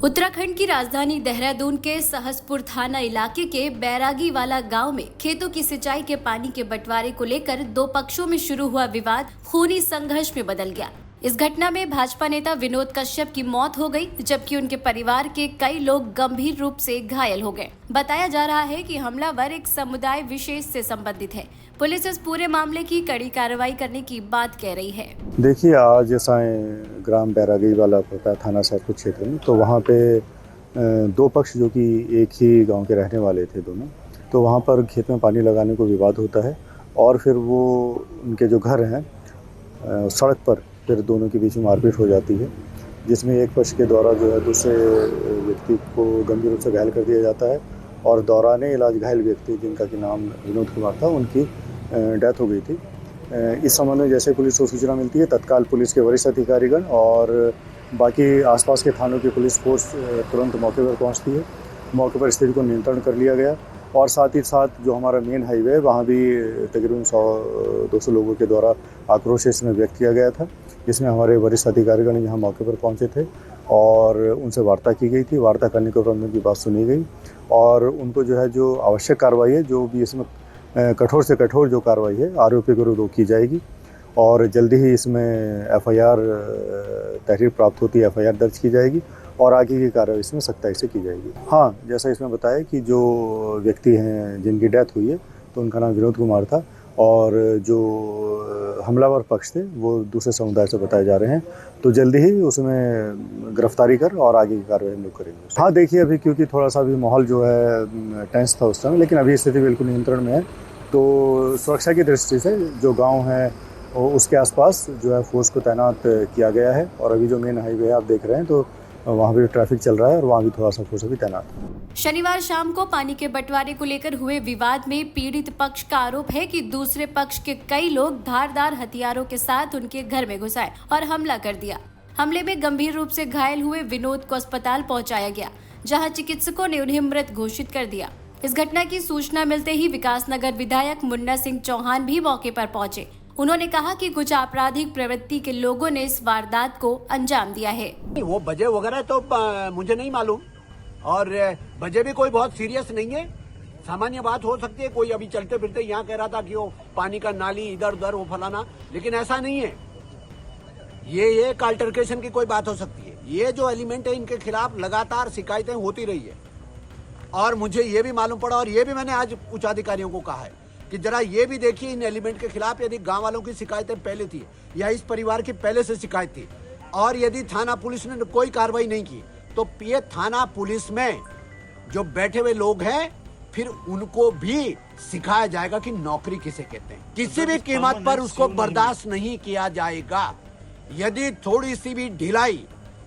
उत्तराखंड की राजधानी देहरादून के सहसपुर थाना इलाके के बैरागी वाला गांव में खेतों की सिंचाई के पानी के बंटवारे को लेकर दो पक्षों में शुरू हुआ विवाद खूनी संघर्ष में बदल गया। इस घटना में भाजपा नेता विनोद कश्यप की मौत हो गई, जबकि उनके परिवार के कई लोग गंभीर रूप से घायल हो गए। बताया जा रहा है कि हमलावर एक समुदाय विशेष से संबंधित है। पुलिस इस पूरे मामले की कड़ी कार्रवाई करने की बात कह रही है। देखिए, आज साय ग्राम बैरागी वाला पड़ता है थाना सहसपुर क्षेत्र में, तो वहाँ पे दो पक्ष जो कि एक ही गांव के रहने वाले थे दोनों, तो वहाँ पर खेत में पानी लगाने को विवाद होता है और फिर वो उनके जो घर हैं सड़क पर फिर दोनों के बीच में मारपीट हो जाती है, जिसमें एक पक्ष के द्वारा जो है दूसरे व्यक्ति को गंभीर रूप से घायल कर दिया जाता है और दौरान इलाज घायल व्यक्ति जिनका कि नाम विनोद कुमार था, उनकी डेथ हो गई थी। इस संबंध में जैसे पुलिस को सूचना मिलती है, तत्काल पुलिस के वरिष्ठ अधिकारीगण और बाकी आसपास के थानों की पुलिस फोर्स तुरंत मौके पर पहुंचती है। मौके पर स्थिति को नियंत्रण कर लिया गया और साथ ही साथ जो हमारा मेन हाईवे है वहाँ भी तकरीबन 100-200 लोगों के द्वारा आक्रोश इसमें व्यक्त किया गया था, जिसमें हमारे वरिष्ठ अधिकारीगण यहाँ मौके पर पहुँचे थे और उनसे वार्ता की गई थी। वार्ता करने के उपरांत उनकी बात सुनी गई और उनको जो है जो आवश्यक कार्रवाई है, जो भी इसमें कठोर से कठोर जो कार्रवाई है आरोपी के विरुद्ध की जाएगी और जल्दी ही इसमें एफआईआर तहरीर प्राप्त होती है, एफआईआर दर्ज की जाएगी और आगे की कार्रवाई इसमें सख्ताई से की जाएगी। हाँ, जैसा इसमें बताया कि जो व्यक्ति हैं जिनकी डेथ हुई है तो उनका नाम विनोद कुमार था और जो हमलावर पक्ष थे वो दूसरे समुदाय से बताए जा रहे हैं, तो जल्दी ही उसमें गिरफ्तारी कर और आगे की कार्रवाई हम लोग करेंगे। हाँ, देखिए, अभी क्योंकि थोड़ा सा भी माहौल जो है टेंस था उस समय, लेकिन अभी स्थिति बिल्कुल नियंत्रण में है। तो सुरक्षा की दृष्टि से जो गाँव है उसके आसपास जो है फोर्स को तैनात किया गया है और अभी जो मेन हाईवे है आप देख रहे हैं तो वहाँ भी ट्रैफिक चल रहा है और वहाँ भी थोड़ा सा फोर्स भी तैनात है। शनिवार शाम को पानी के बंटवारे को लेकर हुए विवाद में पीड़ित पक्ष का आरोप है कि दूसरे पक्ष के कई लोग धारदार हथियारों के साथ उनके घर में घुस आए और हमला कर दिया। हमले में गंभीर रूप से घायल हुए विनोद को अस्पताल पहुंचाया गया, जहां चिकित्सकों ने उन्हें मृत घोषित कर दिया। इस घटना की सूचना मिलते ही विकासनगर विधायक मुन्ना सिंह चौहान भी मौके पर पहुंचे। उन्होंने कहा कि कुछ आपराधिक प्रवृत्ति के लोगों ने इस वारदात को अंजाम दिया है। वो वजह वगैरह तो मुझे नहीं मालूम और वजह भी कोई बहुत सीरियस नहीं है, सामान्य बात हो सकती है। कोई अभी चलते फिरते यहाँ कह रहा था कि वो पानी का नाली इधर उधर वो फलाना, लेकिन ऐसा नहीं है। ये अल्टरकेशन की कोई बात हो सकती है। ये जो एलिमेंट है इनके खिलाफ लगातार शिकायतें होती रही है और मुझे ये भी मालूम पड़ा और ये भी मैंने आज उच्च अधिकारियों को कहा है कि जरा ये भी देखिए इन एलिमेंट के खिलाफ यदि गांव वालों की शिकायतें पहले थी या इस परिवार की पहले से शिकायत थी और यदि थाना पुलिस ने कोई कार्रवाई नहीं की तो ये थाना पुलिस में जो बैठे हुए लोग हैं फिर उनको भी सिखाया जाएगा कि नौकरी किसे कहते हैं। किसी भी कीमत पर उसको बर्दाश्त नहीं किया जाएगा। यदि थोड़ी सी भी ढिलाई,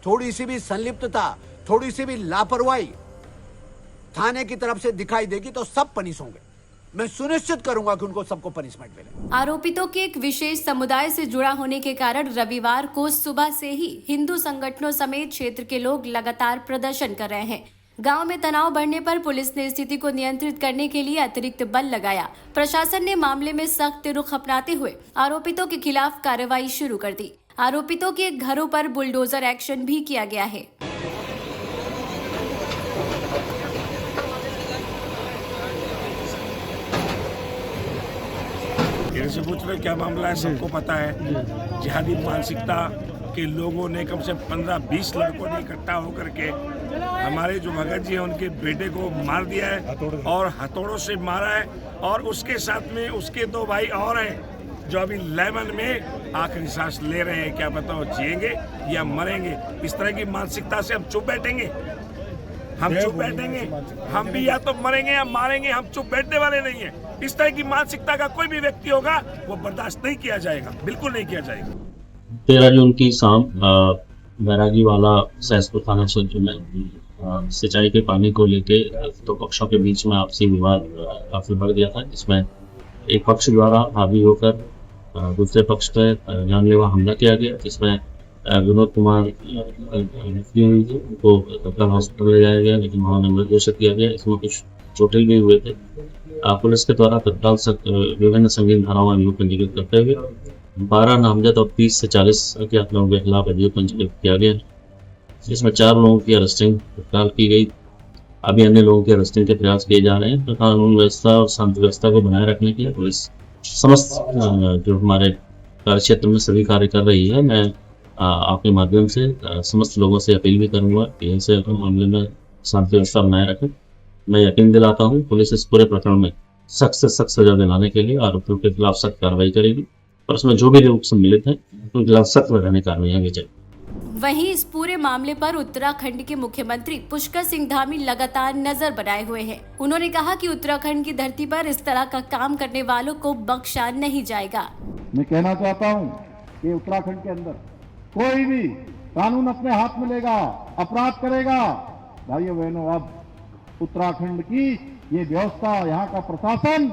थोड़ी सी भी संलिप्तता, थोड़ी सी भी लापरवाही थाने की तरफ से दिखाई देगी तो सब पनिश होंगे। मैं सुनिश्चित करूंगा कि उनको सबको पनिशमेंट मिले। आरोपितों के एक विशेष समुदाय से जुड़ा होने के कारण रविवार को सुबह से ही हिंदू संगठनों समेत क्षेत्र के लोग लगातार प्रदर्शन कर रहे हैं। गांव में तनाव बढ़ने पर पुलिस ने स्थिति को नियंत्रित करने के लिए अतिरिक्त बल लगाया। प्रशासन ने मामले में सख्त रुख अपनाते हुए आरोपितों के खिलाफ कार्रवाई शुरू कर दी। आरोपितों के घरों पर बुलडोजर एक्शन भी किया गया है। से पूछ रहे क्या मामला है, सबको पता है। जिहादी मानसिकता के लोगों ने कम से 15-20 लड़कों ने इकट्ठा होकर के हमारे जो भगत जी हैं उनके बेटे को मार दिया है और हथौड़ों से मारा है और उसके साथ में उसके 2 भाई और हैं जो अभी लेमन में आखिरी सांस ले रहे हैं। क्या बताओ जिएंगे या मरेंगे। इस तरह की मानसिकता से हम चुप बैठेंगे? हम चुप बैठेंगे? हम भी या तो मरेंगे या मारेंगे, हम चुप बैठने वाले नहीं है। इस तरह की मानसिकता का कोई भी व्यक्ति होगा वो बर्दाश्त नहीं किया जाएगा, बिल्कुल नहीं किया जाएगा। 13 जून की शाम बैरागी वाला सहसपुर थाना क्षेत्र में सिंचाई के पानी को लेके दो पक्षों के बीच में आपसी विवाद काफी बढ़ गया था, जिसमें एक पक्ष द्वारा हावी होकर दूसरे पक्ष पर जानलेवा हमला किया गया, जिसमें विनोद कुमार हुई थी, उनको तत्काल हॉस्पिटल ले जाया गया लेकिन वहाँ मृत घोषित किया गया। इसमें कुछ चोटिल भी हुए थे। पुलिस के द्वारा तत्काल विभिन्न संगीन धाराओं में पंजीकृत करते हुए 12 नामजद और 30 से 40 अज्ञात लोगों के खिलाफ अभियोग पंजीकृत किया गया, जिसमें 4 लोगों की अरेस्टिंग तत्काल की गई। अभी अन्य लोगों की अरेस्टिंग के प्रयास किए जा रहे हैं। तो कानून व्यवस्था और शांति व्यवस्था को बनाए रखने के लिए पुलिस समस्त जो हमारे कार्य क्षेत्र में सभी कार्य कर रही है। मैं आपके माध्यम से समस्त लोगों से अपील भी करूंगा कि ऐसे मामले में शांति व्यवस्था बनाए रखें। मैं यकीन दिलाता हूं पुलिस इस पूरे प्रकरण में सख्त से सख्त सजा दिलाने के लिए आरोपियों के खिलाफ सख्त कार्रवाई करेगी और उसमें जो भी लोग सम्मिलित हैं उनके खिलाफ सख्त वैधानिक कार्रवाई की जाएगी। वहीं इस पूरे मामले पर उत्तराखंड के मुख्यमंत्री पुष्कर सिंह धामी लगातार नजर बनाए हुए हैं। उन्होंने कहा कि उत्तराखंड की धरती पर इस तरह का काम करने वालों को बख्शा नहीं जाएगा। मैं कहना चाहता हूं कि उत्तराखंड के अंदर कोई भी कानून अपने हाथ में लेगा, अपराध करेगा, भाइयों बहनों, अब उत्तराखंड की ये व्यवस्था, यहाँ का प्रशासन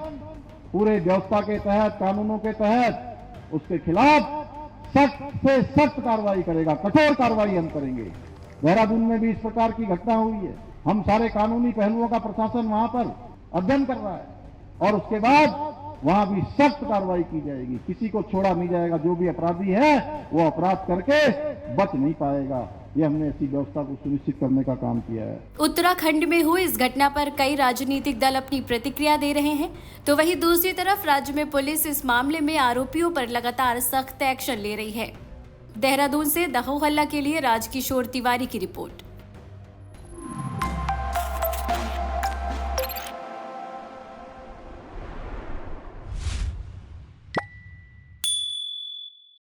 पूरे व्यवस्था के तहत, कानूनों के तहत उसके खिलाफ सख्त से सख्त कार्रवाई करेगा, कठोर कार्रवाई हम करेंगे। देहरादून में भी इस प्रकार की घटना हुई है। हम सारे कानूनी पहलुओं का प्रशासन वहां पर अध्ययन कर रहा है और उसके बाद वहां भी सख्त कार्रवाई की जाएगी। किसी को छोड़ा नहीं जाएगा। जो भी अपराधी है वो अपराध करके बच नहीं पाएगा। ये हमने ऐसी व्यवस्था को सुनिश्चित करने का काम किया है। उत्तराखंड में हुई इस घटना पर कई राजनीतिक दल अपनी प्रतिक्रिया दे रहे हैं, तो वहीं दूसरी तरफ राज्य में पुलिस इस मामले में आरोपियों पर लगातार सख्त एक्शन ले रही है। देहरादून से दहो हल्ला के लिए राजकिशोर तिवारी की रिपोर्ट।